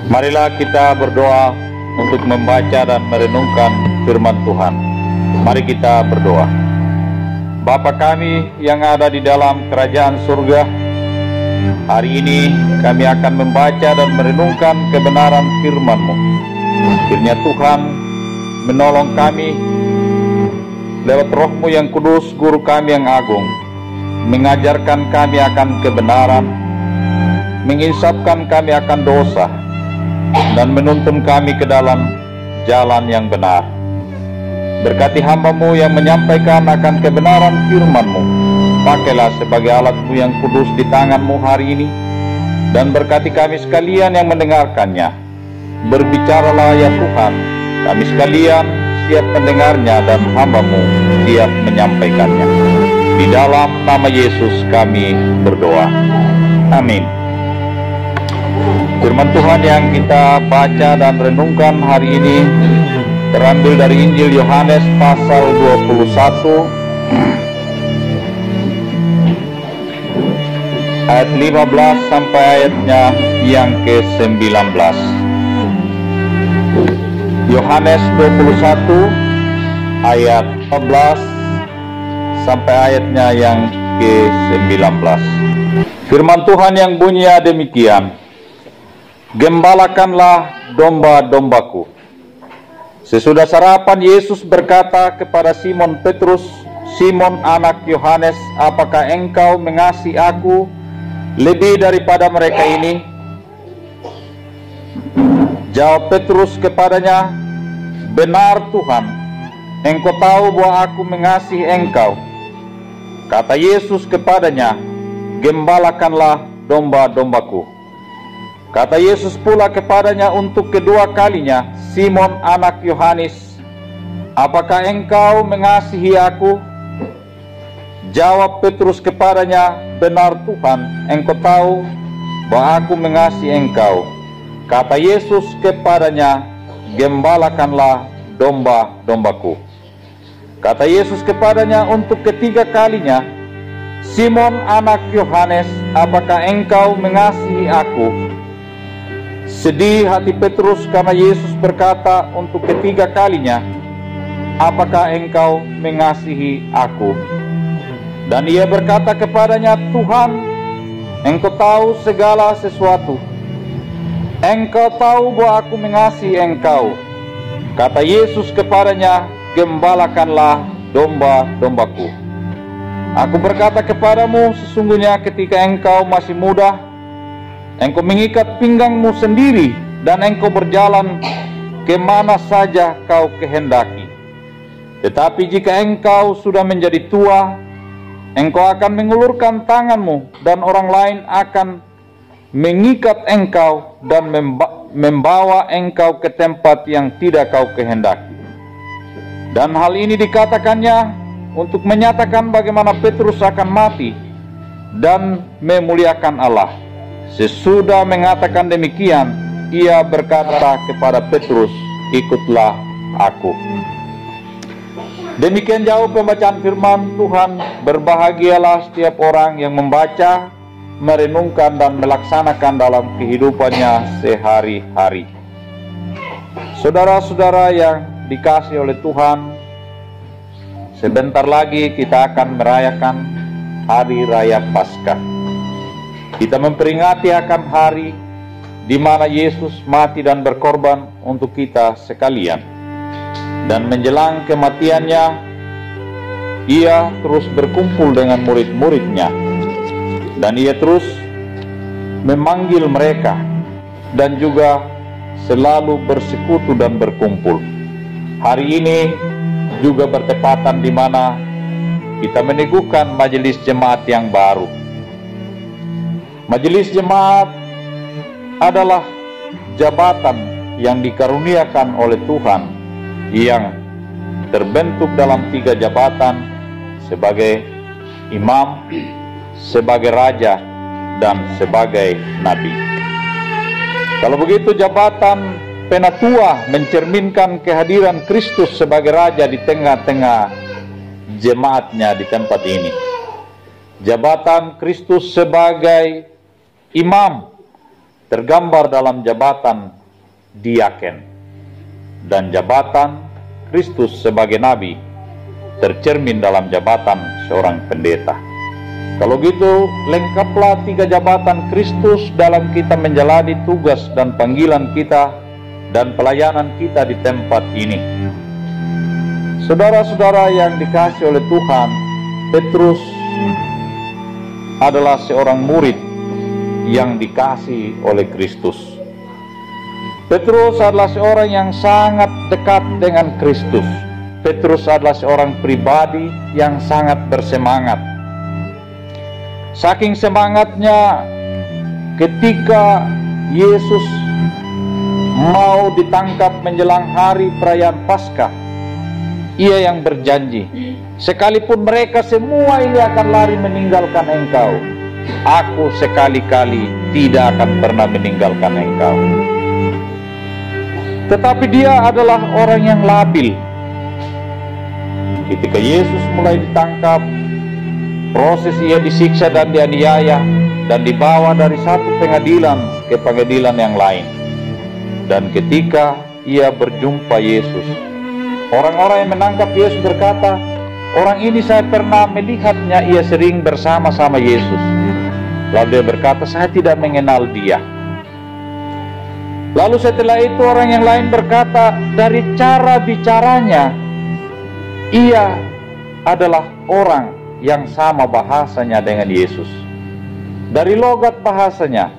Marilah kita berdoa untuk membaca dan merenungkan firman Tuhan. Mari kita berdoa. Bapa kami yang ada di dalam kerajaan surga, hari ini kami akan membaca dan merenungkan kebenaran firman-Mu. Kiranya Tuhan menolong kami lewat Roh-Mu yang kudus, Guru kami yang agung, mengajarkan kami akan kebenaran, menginsafkan kami akan dosa, dan menuntun kami ke dalam jalan yang benar. Berkati hamba-Mu yang menyampaikan akan kebenaran firman-Mu. Pakailah sebagai alat-Mu yang kudus di tangan-Mu hari ini, dan berkati kami sekalian yang mendengarkannya. Berbicaralah ya Tuhan, kami sekalian siap mendengarnya dan hamba-Mu siap menyampaikannya. Di dalam nama Yesus kami berdoa. Amin. Firman Tuhan yang kita baca dan renungkan hari ini terambil dari Injil Yohanes pasal 21 ayat 15 sampai ayatnya yang ke-19. Yohanes 21 ayat 15 sampai ayatnya yang ke-19. Firman Tuhan yang bunyinya demikian. Gembalakanlah domba-dombaku. Sesudah sarapan, Yesus berkata kepada Simon Petrus, Simon anak Yohanes, apakah engkau mengasihi aku lebih daripada mereka ini? Jawab Petrus kepadanya, benar Tuhan, engkau tahu bahwa aku mengasihi engkau. Kata Yesus kepadanya, gembalakanlah domba-dombaku. Kata Yesus pula kepadanya untuk kedua kalinya, Simon anak Yohanes, apakah engkau mengasihi aku? Jawab Petrus kepadanya, benar Tuhan, engkau tahu bahwa aku mengasihi engkau. Kata Yesus kepadanya, gembalakanlah domba-dombaku. Kata Yesus kepadanya untuk ketiga kalinya, Simon anak Yohanes, apakah engkau mengasihi aku? Sedih hati Petrus karena Yesus berkata untuk ketiga kalinya, apakah engkau mengasihi aku? Dan ia berkata kepadanya, Tuhan, engkau tahu segala sesuatu. Engkau tahu bahwa aku mengasihi engkau. Kata Yesus kepadanya, gembalakanlah domba-dombaku. Aku berkata kepadamu, sesungguhnya ketika engkau masih muda, engkau mengikat pinggangmu sendiri, dan engkau berjalan kemana saja kau kehendaki. Tetapi jika engkau sudah menjadi tua, engkau akan mengulurkan tanganmu, dan orang lain akan mengikat engkau dan membawa engkau ke tempat yang tidak kau kehendaki. Dan hal ini dikatakannya untuk menyatakan bagaimana Petrus akan mati dan memuliakan Allah. Sesudah mengatakan demikian, ia berkata kepada Petrus, ikutlah aku. Demikian jauh pembacaan firman Tuhan. Berbahagialah setiap orang yang membaca, merenungkan dan melaksanakan dalam kehidupannya sehari-hari. Saudara-saudara yang dikasihi oleh Tuhan, sebentar lagi kita akan merayakan Hari Raya Paskah. Kita memperingati akan hari di mana Yesus mati dan berkorban untuk kita sekalian. Dan menjelang kematiannya, ia terus berkumpul dengan murid-muridnya. Dan ia terus memanggil mereka dan juga selalu bersekutu dan berkumpul. Hari ini juga bertepatan di mana kita meneguhkan majelis jemaat yang baru. Majelis jemaat adalah jabatan yang dikaruniakan oleh Tuhan, yang terbentuk dalam 3 jabatan, sebagai imam, sebagai raja, dan sebagai nabi. Kalau begitu, jabatan penatua mencerminkan kehadiran Kristus sebagai raja di tengah-tengah jemaatnya di tempat ini. Jabatan Kristus sebagai imam tergambar dalam jabatan diaken, dan jabatan Kristus sebagai nabi tercermin dalam jabatan seorang pendeta. Kalau gitu, lengkaplah 3 jabatan Kristus dalam kita menjalani tugas dan panggilan kita dan pelayanan kita di tempat ini. Saudara-saudara yang dikasihi oleh Tuhan, Petrus adalah seorang murid yang dikasihi oleh Kristus. Petrus adalah seorang yang sangat dekat dengan Kristus. Petrus adalah seorang pribadi yang sangat bersemangat. Saking semangatnya, ketika Yesus mau ditangkap menjelang hari perayaan Paskah, ia yang berjanji, sekalipun mereka semua ini akan lari meninggalkan engkau, aku sekali-kali tidak akan pernah meninggalkan engkau. Tetapi dia adalah orang yang labil. Ketika Yesus mulai ditangkap, proses ia disiksa dan dianiaya dan dibawa dari satu pengadilan ke pengadilan yang lain. Dan ketika ia berjumpa Yesus, orang-orang yang menangkap Yesus berkata, orang ini saya pernah melihatnya, ia sering bersama-sama Yesus. Lalu dia berkata, saya tidak mengenal dia. Lalu setelah itu orang yang lain berkata, dari cara bicaranya, ia adalah orang yang sama bahasanya dengan Yesus. Dari logat bahasanya.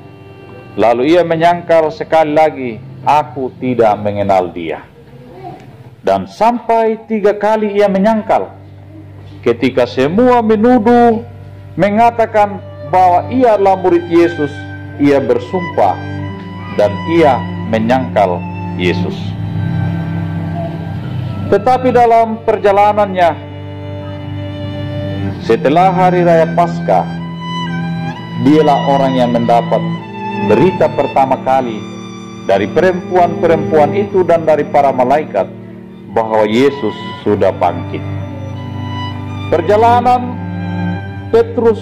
Lalu ia menyangkal sekali lagi, aku tidak mengenal dia. Dan sampai 3 kali ia menyangkal. Ketika semua menuduh, mengatakan bahwa ia adalah murid Yesus, ia bersumpah dan ia menyangkal Yesus. Tetapi dalam perjalanannya, setelah hari raya Paskah, dialah orang yang mendapat berita pertama kali dari perempuan-perempuan itu dan dari para malaikat bahwa Yesus sudah bangkit. Perjalanan Petrus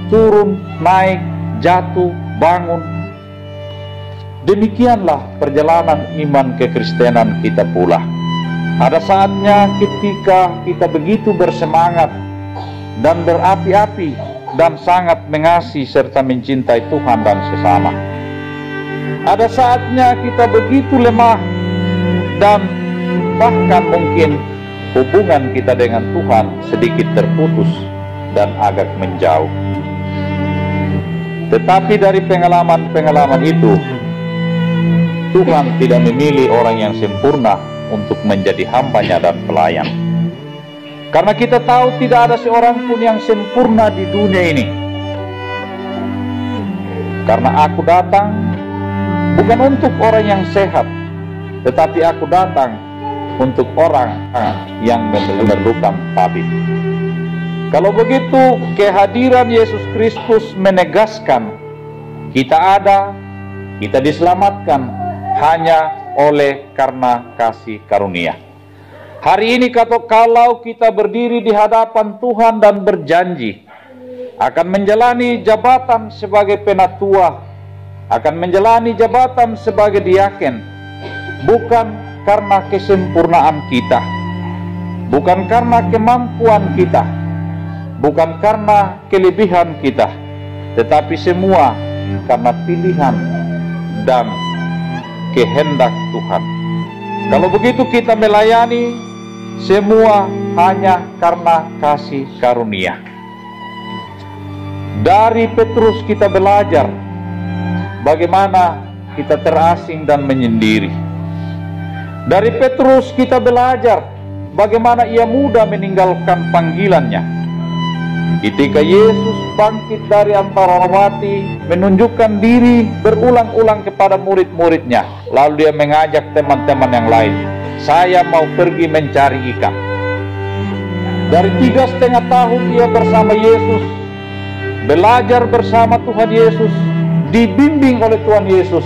turun, naik, jatuh, bangun. Demikianlah perjalanan iman kekristenan kita pula. Ada saatnya ketika kita begitu bersemangat dan berapi-api dan sangat mengasihi serta mencintai Tuhan dan sesama. Ada saatnya kita begitu lemah dan bahkan mungkin hubungan kita dengan Tuhan sedikit terputus dan agak menjauh. Tetapi dari pengalaman-pengalaman itu, Tuhan tidak memilih orang yang sempurna untuk menjadi hamba-Nya dan pelayan. Karena kita tahu tidak ada seorang pun yang sempurna di dunia ini. Karena aku datang bukan untuk orang yang sehat, tetapi aku datang untuk orang yang memerlukan tabib. Kalau begitu, kehadiran Yesus Kristus menegaskan kita ada, kita diselamatkan hanya oleh karena kasih karunia. Hari ini kalau kita berdiri di hadapan Tuhan dan berjanji akan menjalani jabatan sebagai penatua, akan menjalani jabatan sebagai diaken, bukan karena kesempurnaan kita, bukan karena kemampuan kita, bukan karena kelebihan kita, tetapi semua karena pilihan dan kehendak Tuhan. Kalau begitu kita melayani semua hanya karena kasih karunia. Dari Petrus kita belajar bagaimana kita terasing dan menyendiri. Dari Petrus kita belajar bagaimana ia mudah meninggalkan panggilannya. Ketika Yesus bangkit dari antara orang mati, menunjukkan diri berulang-ulang kepada murid-muridnya. Lalu dia mengajak teman-teman yang lain, saya mau pergi mencari ikan. Dari 3,5 tahun ia bersama Yesus, belajar bersama Tuhan Yesus, dibimbing oleh Tuhan Yesus,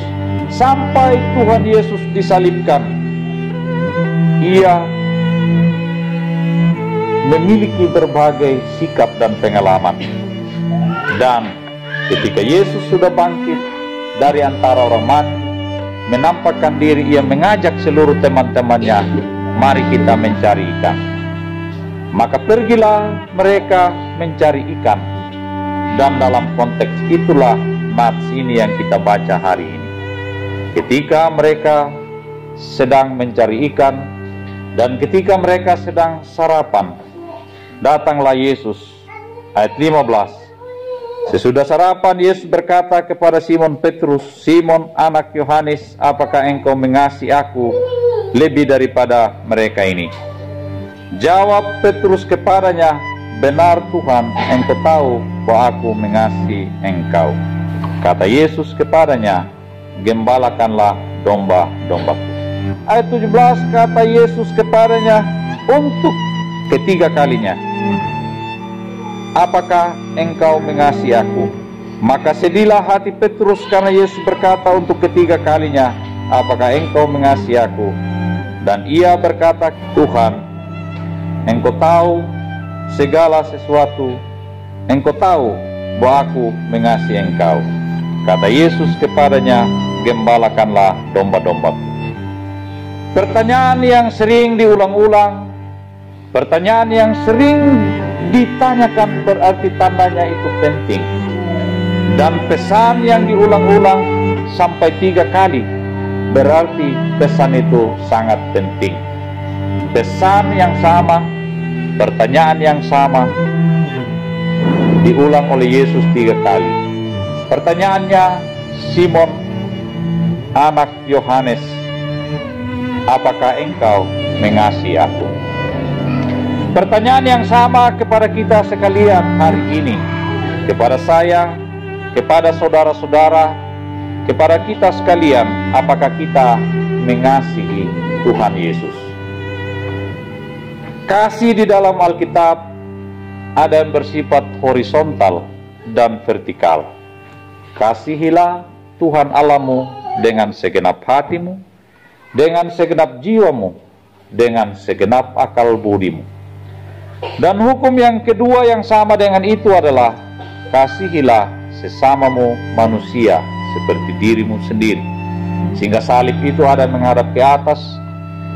sampai Tuhan Yesus disalibkan. Ia memiliki berbagai sikap dan pengalaman. Dan ketika Yesus sudah bangkit, dari antara orang mati, menampakkan diri. Ia mengajak seluruh teman-temannya, mari kita mencari ikan. Maka pergilah mereka mencari ikan. Dan dalam konteks itulah nats ini yang kita baca hari ini. Ketika mereka sedang mencari ikan, dan ketika mereka sedang sarapan, datanglah Yesus. Ayat 15. Sesudah sarapan, Yesus berkata kepada Simon Petrus, "Simon, anak Yohanes, apakah engkau mengasihi aku lebih daripada mereka ini?" Jawab Petrus kepadanya, "Benar Tuhan, engkau tahu bahwa aku mengasihi engkau." Kata Yesus kepadanya, "Gembalakanlah domba-dombaku." Ayat 17, kata Yesus kepadanya untuk ketiga kalinya, "Apakah engkau mengasihi aku?" Maka sedihlah hati Petrus karena Yesus berkata untuk ketiga kalinya, "Apakah engkau mengasihi aku?" Dan ia berkata, "Tuhan, engkau tahu segala sesuatu, engkau tahu bahwa aku mengasihi engkau." Kata Yesus kepadanya, "Gembalakanlah domba-dombaku." Pertanyaan yang sering diulang-ulang, pertanyaan yang sering ditanyakan, berarti tandanya itu penting. Dan pesan yang diulang-ulang sampai 3 kali, berarti pesan itu sangat penting. Pesan yang sama, pertanyaan yang sama, diulang oleh Yesus 3 kali. Pertanyaannya, "Simon, anak Yohanes, apakah engkau mengasihi aku?" Pertanyaan yang sama kepada kita sekalian hari ini, kepada saya, kepada saudara-saudara, kepada kita sekalian, apakah kita mengasihi Tuhan Yesus? Kasih di dalam Alkitab ada yang bersifat horizontal dan vertikal. Kasihilah Tuhan Allahmu dengan segenap hatimu, dengan segenap jiwamu, dengan segenap akal budimu. Dan hukum yang kedua yang sama dengan itu adalah kasihilah sesamamu manusia seperti dirimu sendiri. Sehingga salib itu ada menghadap ke atas,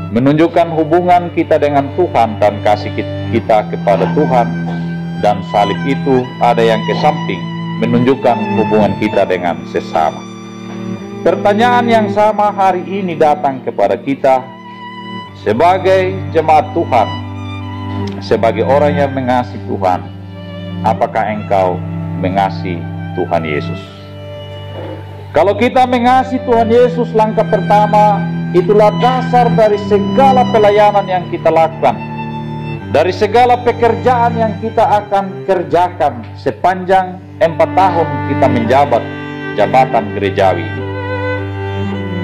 menunjukkan hubungan kita dengan Tuhan dan kasih kita kepada Tuhan, dan salib itu ada yang ke samping, menunjukkan hubungan kita dengan sesama. Pertanyaan yang sama hari ini datang kepada kita sebagai jemaat Tuhan, sebagai orang yang mengasihi Tuhan. Apakah engkau mengasihi Tuhan Yesus? Kalau kita mengasihi Tuhan Yesus, langkah pertama itulah dasar dari segala pelayanan yang kita lakukan, dari segala pekerjaan yang kita akan kerjakan sepanjang 4 tahun kita menjabat jabatan gerejawi,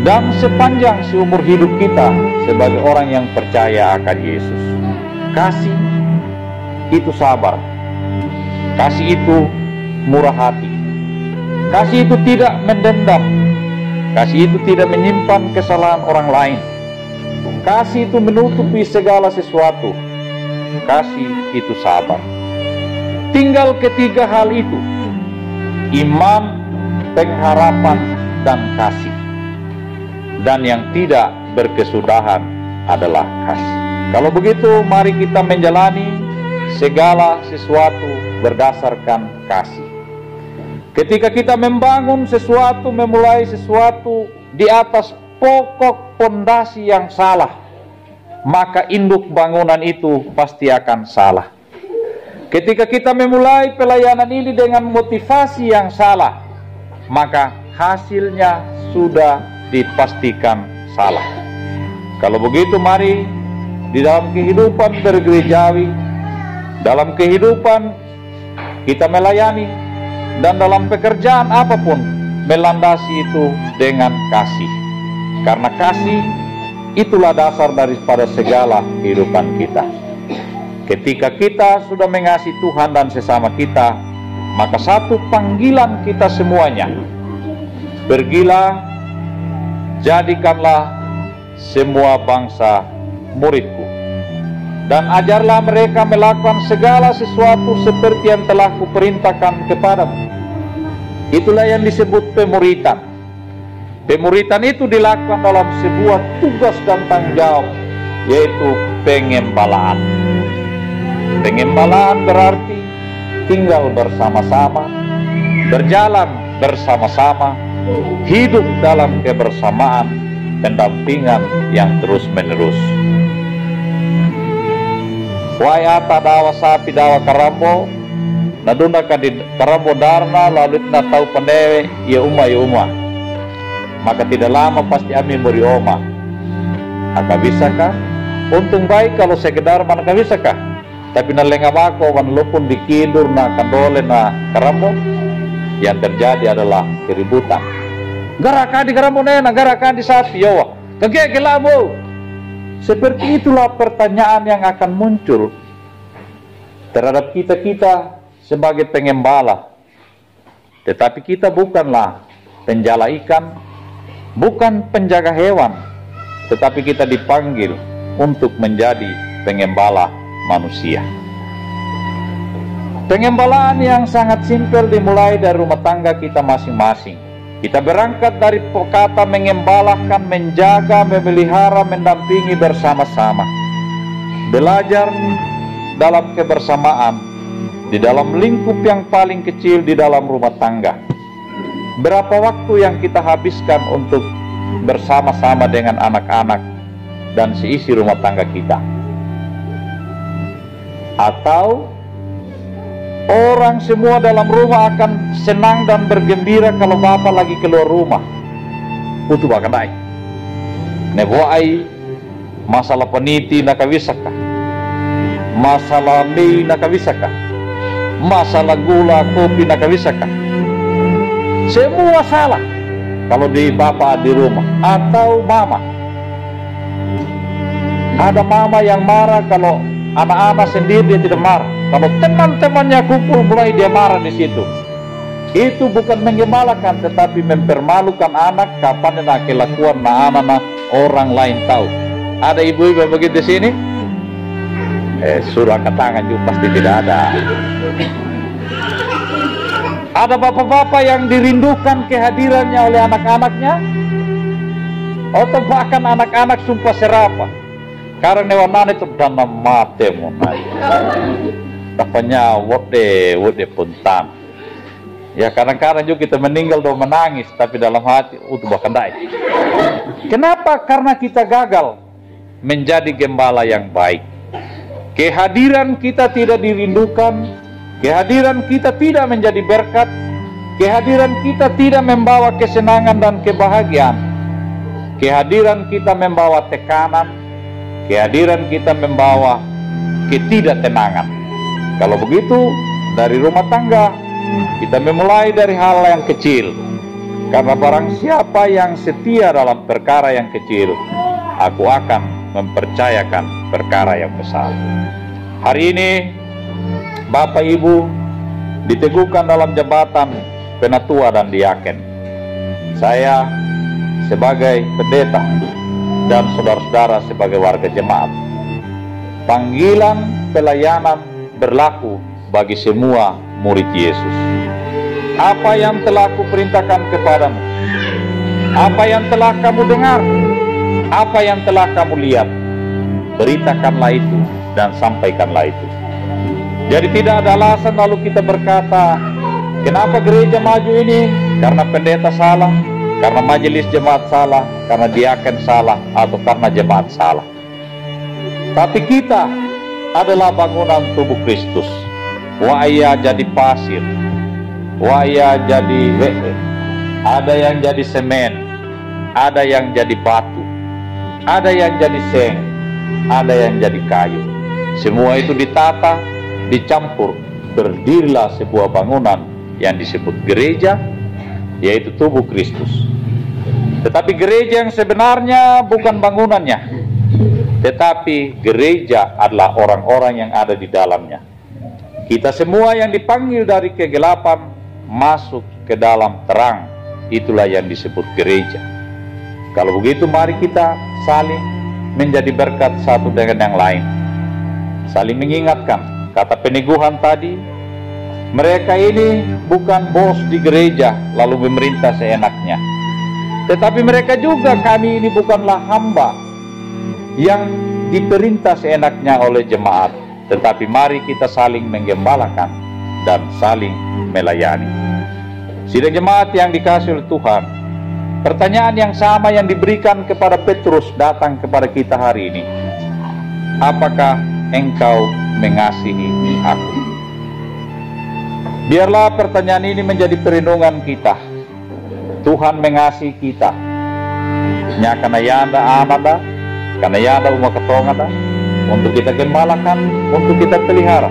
dan sepanjang seumur hidup kita sebagai orang yang percaya akan Yesus. Kasih itu sabar, kasih itu murah hati, kasih itu tidak mendendam, kasih itu tidak menyimpan kesalahan orang lain, kasih itu menutupi segala sesuatu, kasih itu sabar. Tinggal ketiga hal itu, iman, pengharapan, dan kasih. Dan yang tidak berkesudahan adalah kasih. Kalau begitu, mari kita menjalani segala sesuatu berdasarkan kasih. Ketika kita membangun sesuatu, memulai sesuatu di atas pokok pondasi yang salah, maka induk bangunan itu pasti akan salah. Ketika kita memulai pelayanan ini dengan motivasi yang salah, maka hasilnya sudah dipastikan salah. Kalau begitu, mari di dalam kehidupan bergerejawi, dalam kehidupan kita melayani, dan dalam pekerjaan apapun, melandasi itu dengan kasih. Karena kasih itulah dasar daripada segala kehidupan kita. Ketika kita sudah mengasihi Tuhan dan sesama kita, maka satu panggilan kita semuanya, pergilah, jadikanlah semua bangsa muridku, dan ajarlah mereka melakukan segala sesuatu seperti yang telah kuperintahkan kepadamu. Itulah yang disebut pemuritan. Pemuritan itu dilakukan dalam sebuah tugas dan tanggung jawab, yaitu pengembalaan. Pengembalaan berarti tinggal bersama-sama, berjalan bersama-sama, hidup dalam kebersamaan, pendampingan yang terus-menerus. Wai ata dawa sapi dawa karambo, naduna di karambo darna lalu na tahu pandewe ya uma. Maka tidak lama pasti amin beri oma. Aka bisakah? Untung baik kalau sekedar mana bisakah? Tapi na lenga bako man lupun dikindur na kandole na karambo, yang terjadi adalah keributan. Garakan di karambo nena, garakan di sapi yawa. Kagek gelamo. Seperti itulah pertanyaan yang akan muncul terhadap kita sebagai pengembala. Tetapi kita bukanlah penjala ikan, bukan penjaga hewan, tetapi kita dipanggil untuk menjadi pengembala manusia. Pengembalaan yang sangat simpel dimulai dari rumah tangga kita masing-masing. Kita berangkat dari kata mengembalakan, menjaga, memelihara, mendampingi bersama-sama. Belajar dalam kebersamaan, di dalam lingkup yang paling kecil di dalam rumah tangga. Berapa waktu yang kita habiskan untuk bersama-sama dengan anak-anak dan seisi rumah tangga kita? Atau orang semua dalam rumah akan senang dan bergembira kalau bapak lagi keluar rumah. Itu bahkan naik. Nebuai masalah peniti nakawisaka, masalah mie nakawisaka, masalah gula kopi nakawisaka. Semua salah kalau di bapak di rumah atau mama. Ada mama yang marah kalau anak-anak sendiri dia tidak marah. Kalau teman-temannya kumpul mulai dia marah di situ. Itu bukan menggembalakan, tetapi mempermalukan anak kapan nak kelakuan anak-anak orang lain tahu. Ada ibu-ibu begitu di sini? Suruh angkat tangan juga pasti tidak ada. Ada bapak-bapak yang dirindukan kehadirannya oleh anak-anaknya, atau bahkan anak-anak sumpah serapah. Karena warna itu dana mate monai. Tapanya wode puntan. Ya kadang-kadang juga kita meninggal dan menangis, tapi dalam hati itu bahkan dai. Kenapa? Karena kita gagal menjadi gembala yang baik. Kehadiran kita tidak dirindukan, kehadiran kita tidak menjadi berkat, kehadiran kita tidak membawa kesenangan dan kebahagiaan. Kehadiran kita membawa tekanan, kehadiran kita membawa ketidaktenangan. Kalau begitu, dari rumah tangga kita memulai dari hal yang kecil. Karena barang siapa yang setia dalam perkara yang kecil, aku akan mempercayakan perkara yang besar. Hari ini Bapak Ibu diteguhkan dalam jabatan penatua dan diaken. Saya sebagai pendeta dan saudara-saudara sebagai warga jemaat. Panggilan pelayanan berlaku bagi semua murid Yesus. Apa yang telah kuperintahkan kepadamu, apa yang telah kamu dengar, apa yang telah kamu lihat, beritakanlah itu dan sampaikanlah itu. Jadi tidak ada alasan lalu kita berkata, kenapa gereja maju ini? Karena pendeta salah, karena majelis jemaat salah, karena diaken salah, atau karena jemaat salah. Tapi kita adalah bangunan tubuh Kristus. Waya jadi pasir, waya jadi wehe, ada yang jadi semen, ada yang jadi batu, ada yang jadi seng, ada yang jadi kayu. Semua itu ditata, dicampur, berdirilah sebuah bangunan yang disebut gereja, yaitu tubuh Kristus. Tetapi gereja yang sebenarnya bukan bangunannya, tetapi gereja adalah orang-orang yang ada di dalamnya. Kita semua yang dipanggil dari kegelapan masuk ke dalam terang, itulah yang disebut gereja. Kalau begitu mari kita saling menjadi berkat satu dengan yang lain, saling mengingatkan. Kata peneguhan tadi, mereka ini bukan bos di gereja lalu memerintah seenaknya. Tetapi mereka juga, kami ini bukanlah hamba yang diperintah seenaknya oleh jemaat, tetapi mari kita saling menggembalakan dan saling melayani. Sidang jemaat yang dikasihi oleh Tuhan, pertanyaan yang sama yang diberikan kepada Petrus datang kepada kita hari ini. Apakah engkau mengasihi aku? Biarlah pertanyaan ini menjadi perenungan kita. Tuhan mengasihi kita. Nya karena yanda anada, karena yanda umat ketongada, untuk kita gembalakan, untuk kita pelihara.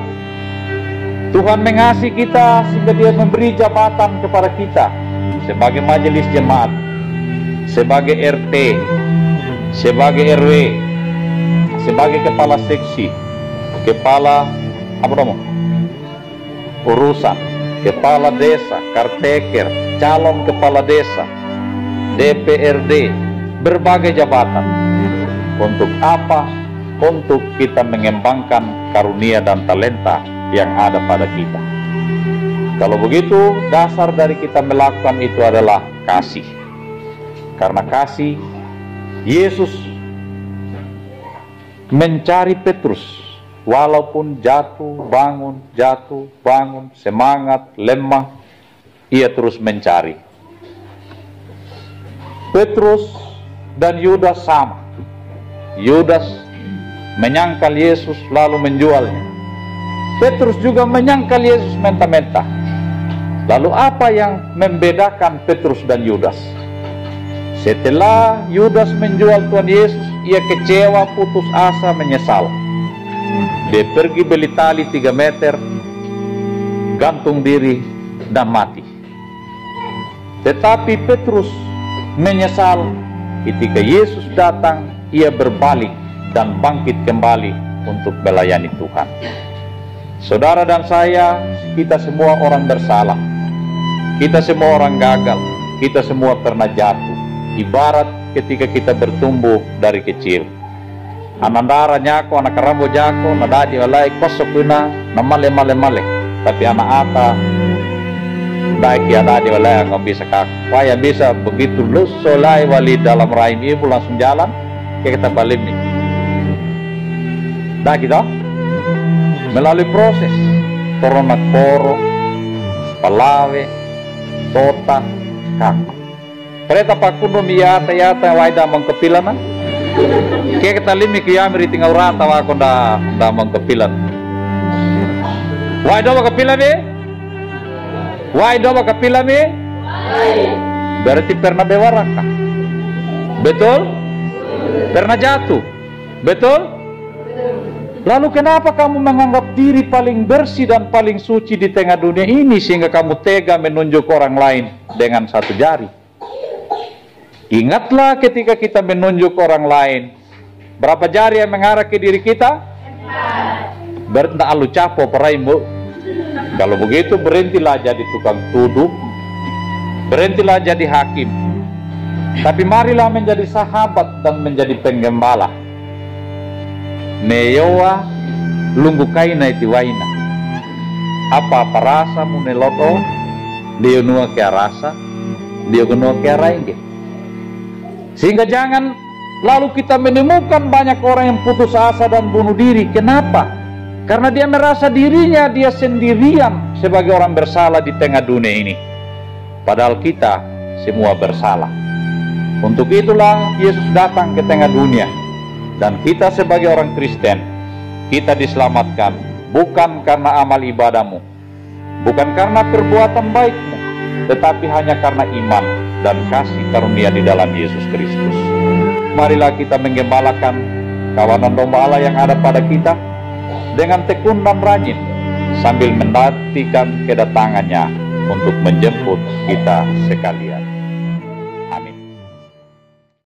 Tuhan mengasihi kita sehingga Dia memberi jabatan kepada kita sebagai majelis jemaat, sebagai RT, sebagai RW, sebagai kepala seksi, kepala urusan, kepala desa, caretaker, calon kepala desa, DPRD, berbagai jabatan. Untuk apa? Untuk kita mengembangkan karunia dan talenta yang ada pada kita. Kalau begitu, dasar dari kita melakukan itu adalah kasih. Karena kasih, Yesus mencari Petrus, walaupun jatuh, bangun, semangat, lemah, ia terus mencari. Petrus dan Yudas sama. Yudas menyangkal Yesus lalu menjualnya. Petrus juga menyangkal Yesus mentah-mentah. Lalu apa yang membedakan Petrus dan Yudas? Setelah Yudas menjual Tuhan Yesus, ia kecewa, putus asa, menyesal. Dia pergi beli tali 3 meter, gantung diri dan mati. Tetapi Petrus menyesal ketika Yesus datang, ia berbalik dan bangkit kembali untuk melayani Tuhan. Saudara dan saya, kita semua orang bersalah. Kita semua orang gagal. Kita semua pernah jatuh. Ibarat ketika kita bertumbuh dari kecil. Anandara nyako, anak karambo jako, nadadi walai kosokuna, namale male. Tapi anak ata, baik ya nadadi walai nggak bisa kaku. Wah yang bisa begitu lus solai wali dalam rahim ibu langsung jalan, kayak kita balik nih. Dah kita melalui proses corona koro, palawe, tota, kaku. Kereta pakuno miyata waida mengkepilan. Kayak kita limi kiyamiri tinggal rata wako da mengkepilan. Waida mengkepilan be? Waida mengkepilan be? Berarti pernah bewaraka. Betul? Pernah jatuh. Betul? Lalu kenapa kamu menganggap diri paling bersih dan paling suci di tengah dunia ini sehingga kamu tega menunjuk orang lain dengan 1 jari? Ingatlah ketika kita menunjuk orang lain, berapa jari yang mengarah ke diri kita? 4. Berarti alu capo peraimu. Kalau begitu berhentilah jadi tukang tuduh, berhentilah jadi hakim. Tapi marilah menjadi sahabat dan menjadi penggembala. Neyowa lunggukaina itiwaina. Apa rasa muneloto, dia nua ke rasa, dia nua ke raingge. Sehingga jangan lalu kita menemukan banyak orang yang putus asa dan bunuh diri. Kenapa? Karena dia merasa dirinya dia sendirian sebagai orang bersalah di tengah dunia ini. Padahal kita semua bersalah. Untuk itulah Yesus datang ke tengah dunia. Dan kita sebagai orang Kristen, kita diselamatkan bukan karena amal ibadahmu, bukan karena perbuatan baikmu, tetapi hanya karena iman dan kasih karunia di dalam Yesus Kristus. Marilah kita menggembalakan kawanan domba Allah yang ada pada kita dengan tekun dan rajin, sambil menantikan kedatangannya untuk menjemput kita sekalian.